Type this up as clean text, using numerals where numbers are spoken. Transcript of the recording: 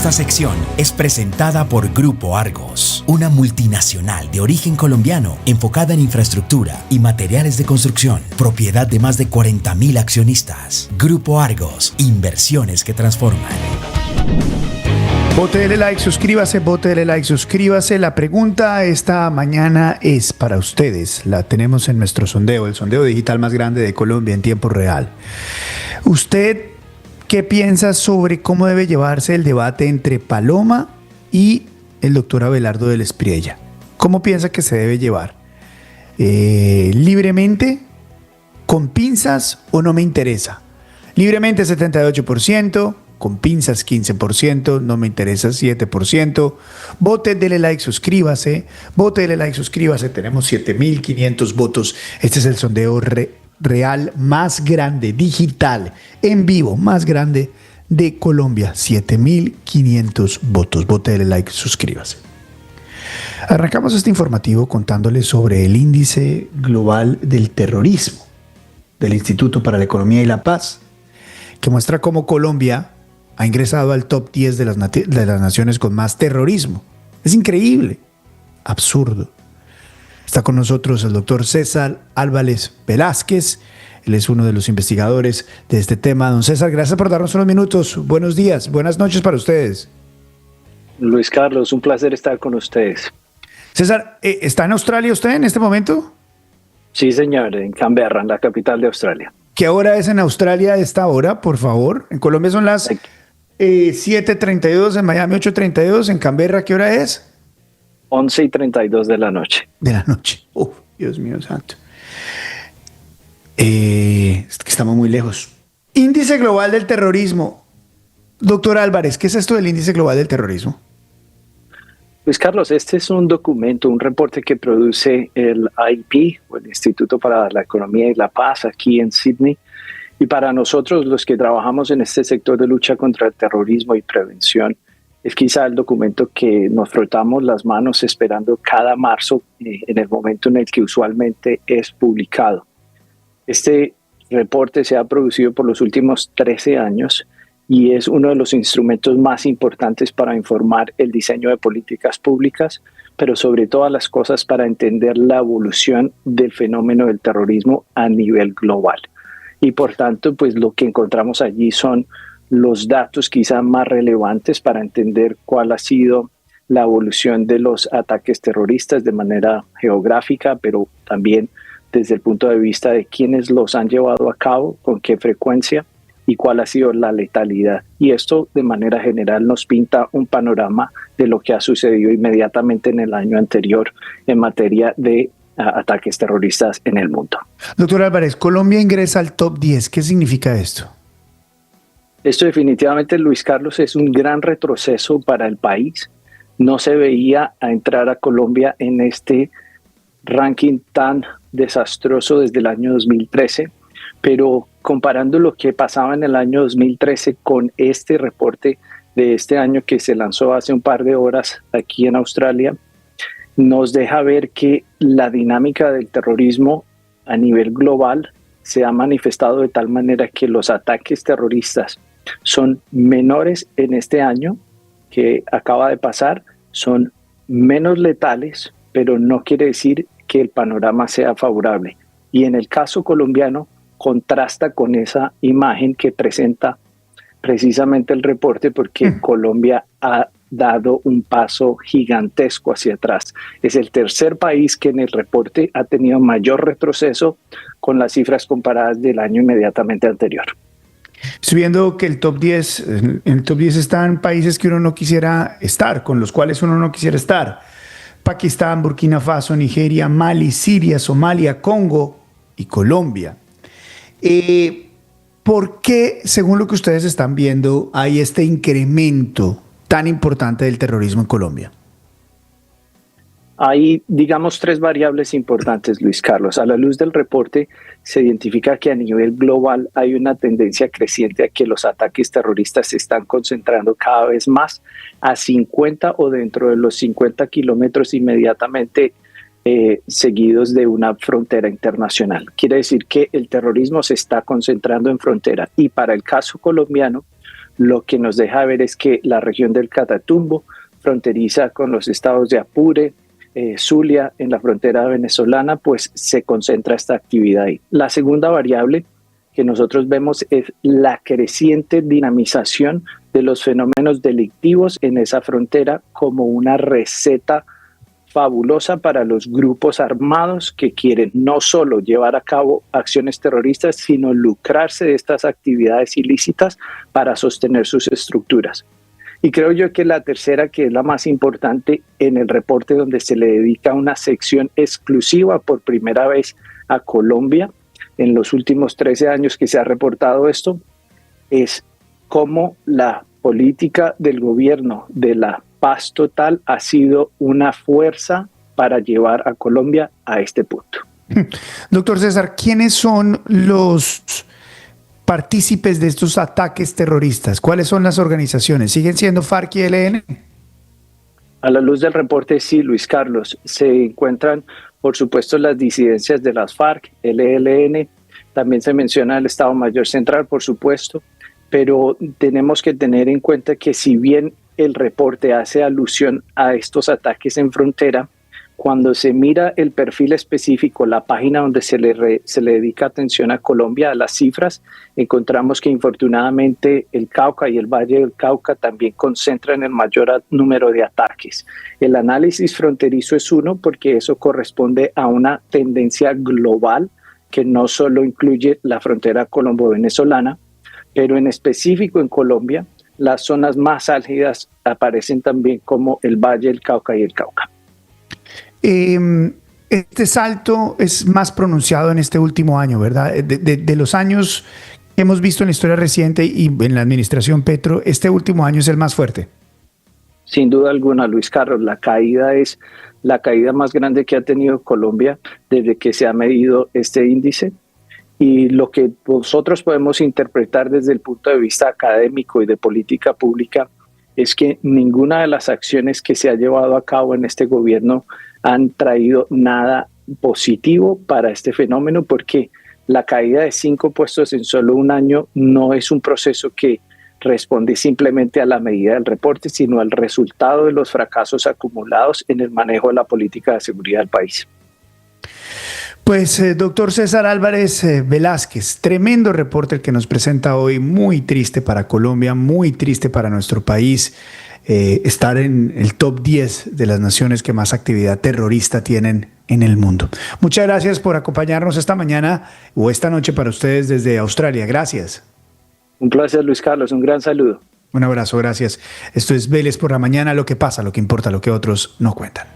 Esta sección es presentada por Grupo Argos, una multinacional de origen colombiano enfocada en infraestructura y materiales de construcción, propiedad de más de 40.000 accionistas. Grupo Argos, inversiones que transforman. Bótele like, suscríbase, bótele like, suscríbase. La pregunta esta mañana es para ustedes. La tenemos en nuestro sondeo, el sondeo digital más grande de Colombia en tiempo real. ¿Usted qué piensa sobre cómo debe llevarse el debate entre Paloma y el doctor Abelardo del Espriella? ¿Cómo piensa que se debe llevar? ¿Libremente? ¿Con pinzas o no me interesa? Libremente 78%. Con pinzas 15%, no me interesa 7%. Vote, dele like, suscríbase. Vote, dele like, suscríbase. Tenemos 7.500 votos. Este es el sondeo real más grande, digital, en vivo, más grande de Colombia. 7.500 votos. Vote, dele like, suscríbase. Arrancamos este informativo contándoles sobre el índice global del terrorismo del Instituto para la Economía y la Paz, que muestra cómo Colombia ha ingresado al top 10 de las naciones con más terrorismo. Es increíble, absurdo. Está con nosotros el doctor César Álvarez Velázquez. Él es uno de los investigadores de este tema. Don César, gracias por darnos unos minutos. Buenos días, buenas noches para ustedes. Luis Carlos, un placer estar con ustedes. César, ¿está en Australia usted en este momento? Sí, señor, en Canberra, en la capital de Australia. ¿Qué hora es en Australia a esta hora, por favor? En Colombia son las 7:32, en Miami 8:32, en Canberra, ¿qué hora es? 11:32 de la noche. De la noche. Dios mío santo. Es que estamos muy lejos. Índice Global del Terrorismo. Doctor Álvarez, ¿qué es esto del Índice Global del Terrorismo? Luis Carlos, este es un documento, un reporte que produce el IP, o el Instituto para la Economía y la Paz, aquí en Sydney. Y para nosotros, los que trabajamos en este sector de lucha contra el terrorismo y prevención, es quizá el documento que nos frotamos las manos esperando cada marzo, en el momento en el que usualmente es publicado. Este reporte se ha producido por los últimos 13 años y es uno de los instrumentos más importantes para informar el diseño de políticas públicas, pero sobre todas las cosas para entender la evolución del fenómeno del terrorismo a nivel global. Y por tanto, pues lo que encontramos allí son los datos quizá más relevantes para entender cuál ha sido la evolución de los ataques terroristas de manera geográfica, pero también desde el punto de vista de quiénes los han llevado a cabo, con qué frecuencia y cuál ha sido la letalidad. Y esto de manera general nos pinta un panorama de lo que ha sucedido inmediatamente en el año anterior en materia de ataques terroristas en el mundo. Doctor Álvarez, Colombia ingresa al top 10. ¿Qué significa esto? Esto definitivamente, Luis Carlos, es un gran retroceso para el país. No se veía a entrar a Colombia en este ranking tan desastroso desde el año 2013, pero comparando lo que pasaba en el año 2013 con este reporte de este año que se lanzó hace un par de horas aquí en Australia, nos deja ver que la dinámica del terrorismo a nivel global se ha manifestado de tal manera que los ataques terroristas son menores en este año que acaba de pasar, son menos letales, pero no quiere decir que el panorama sea favorable. Y en el caso colombiano, contrasta con esa imagen que presenta precisamente el reporte, porque Colombia ha dado un paso gigantesco hacia atrás. Es el tercer país que en el reporte ha tenido mayor retroceso con las cifras comparadas del año inmediatamente anterior. Estoy viendo que en el top 10 están países que uno no quisiera estar, con los cuales uno no quisiera estar. Pakistán, Burkina Faso, Nigeria, Mali, Siria, Somalia, Congo y Colombia. ¿Por qué, según lo que ustedes están viendo, hay este incremento tan importante del terrorismo en Colombia? Hay, digamos, tres variables importantes, Luis Carlos. A la luz del reporte se identifica que a nivel global hay una tendencia creciente a que los ataques terroristas se están concentrando cada vez más a 50 o dentro de los 50 kilómetros inmediatamente seguidos de una frontera internacional. Quiere decir que el terrorismo se está concentrando en frontera. Y para el caso colombiano, lo que nos deja ver es que la región del Catatumbo, fronteriza con los estados de Apure, Zulia, en la frontera venezolana, pues se concentra esta actividad ahí. La segunda variable que nosotros vemos es la creciente dinamización de los fenómenos delictivos en esa frontera como una receta fabulosa para los grupos armados que quieren no solo llevar a cabo acciones terroristas, sino lucrarse de estas actividades ilícitas para sostener sus estructuras. Y creo yo que la tercera, que es la más importante en el reporte, donde se le dedica una sección exclusiva por primera vez a Colombia, en los últimos 13 años que se ha reportado esto, es cómo la política del gobierno de la paz total ha sido una fuerza para llevar a Colombia a este punto. Doctor César, ¿quiénes son los partícipes de estos ataques terroristas? ¿Cuáles son las organizaciones? ¿Siguen siendo FARC y ELN? A la luz del reporte, sí, Luis Carlos, se encuentran, por supuesto, las disidencias de las FARC, el ELN, también se menciona el Estado Mayor Central, por supuesto, pero tenemos que tener en cuenta que si bien el reporte hace alusión a estos ataques en frontera, cuando se mira el perfil específico, la página donde se le dedica atención a Colombia, a las cifras, encontramos que infortunadamente el Cauca y el Valle del Cauca también concentran el mayor número de ataques. El análisis fronterizo es uno porque eso corresponde a una tendencia global que no solo incluye la frontera colombo-venezolana, pero en específico en Colombia, las zonas más álgidas aparecen también como el Valle del Cauca y el Cauca. Este salto es más pronunciado en este último año, ¿verdad? De los años que hemos visto en la historia reciente y en la administración Petro, este último año es el más fuerte. Sin duda alguna, Luis Carlos, la caída es la caída más grande que ha tenido Colombia desde que se ha medido este índice. Y lo que nosotros podemos interpretar desde el punto de vista académico y de política pública es que ninguna de las acciones que se ha llevado a cabo en este gobierno han traído nada positivo para este fenómeno, porque la caída de 5 puestos en solo un año no es un proceso que responde simplemente a la medida del reporte, sino al resultado de los fracasos acumulados en el manejo de la política de seguridad del país. Pues doctor César Álvarez Velázquez, tremendo reporte el que nos presenta hoy, muy triste para Colombia, muy triste para nuestro país, estar en el top 10 de las naciones que más actividad terrorista tienen en el mundo. Muchas gracias por acompañarnos esta mañana o esta noche para ustedes desde Australia. Gracias. Un placer, Luis Carlos, un gran saludo. Un abrazo, gracias. Esto es Vélez por la Mañana, lo que pasa, lo que importa, lo que otros no cuentan.